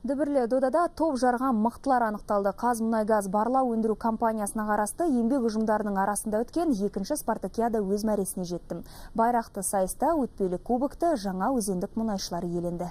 Дүбірлі додада топ жарған мықтылар анықталды. Қазмұнайгаз барлау өндіру компаниясына қарасты еңбек ұжымдарының арасында өткен екінші спартакиада өз мәресіне жетті. Байрақты сайыста өтпелі кубокты жаңа өзендік мұнайшылар иеленді.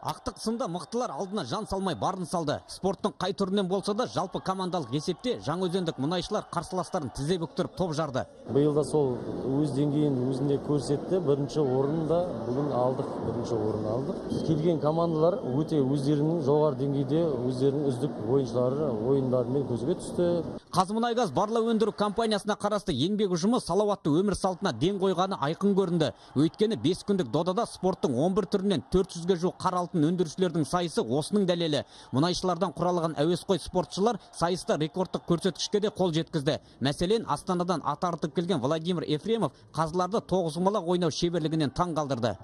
Ақтық сында мықтылар алдына жан салмай барын салды. Спорттың қай түрінен болса да жалпы командалық есепте жаңаөзендік мұнайшылар қарсыластарын тізе бүктіріп топ жарды. Биылда сол өз деңгейін өзінде көрсетті. Бірінші орында бүгін алдық, бірінші орын алдық. Келген командалар өте өздерінің жоғары деңгейде өздерінің үздік ойыншылары ойындарымен көзге түсті. Қазмұнайгаз барлау өндіру компаниясына қарасты еңбек ұжымы салауатты өмір салтына ден қойғаны айқын көрінді. Өйткені 5 күндік додада спорттың 11 түрінен 400-ге жуық қара алтын өндірушілердің сайысы осының дәлелі. Мұнайшылардан құралған әуесқой спортшылар сайыста рекордтық көрсеткішке де қол жеткізді. Мәселен, Астанадан ат арытып келген Владимир Ефремов қазыларды тоғызқұмалақ ойнау шеберлігінен таң қалдырды.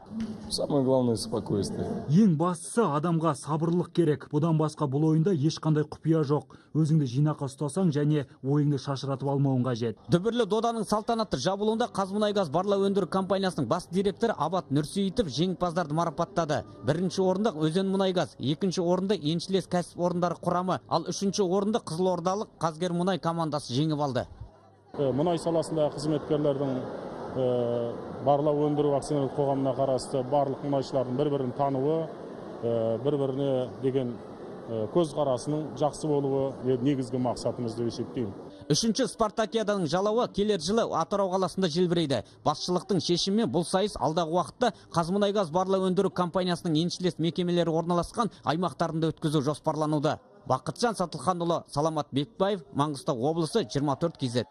Самое главное спокойствие. Ең бастысы адамға сабырлық керек. Бұдан басқа бұл ойында ешқандай құпия жоқ. Өзіңді жинақы ұстасаң және ойыңды шашыратып алмауың қажет. Дүбірлі доданың салтанатты жабылуында Қазмұнайгаз барлау өндіру компаниясының бас директоры Абат Нұрсейітов жеңімпаздарды марапаттады. Бірінші орында Өзен мұнайгаз, екінші орында еншілес кәсіп орындары құрамы, ал үшінші орында Қызылордалық Қазгермұнай командасы жеңіп алды. Мұнай саласында қызметкерлердің барлау өндіру акционерлік қоғамына қарасты барлық мұнайшылардың бір-бірін тануы, бір-біріне деген көзқарасының жақсы болуы негізгі мақсатымыз деп есептеймін. Үшінші спартакиаданың жалауы келер жылы Атырау қаласында желбірейді. Басшылықтың шешімімен бұл сайыс алдағы уақытта Қазмұнайгаз барлау өндіру компаниясының еншілес мекемелері орналасқан аймақтарында өткізу жоспарлануда. Бақытжан Сатылханұлы, Саламат Бекбаев, Маңғыстау облысы 24 KZ.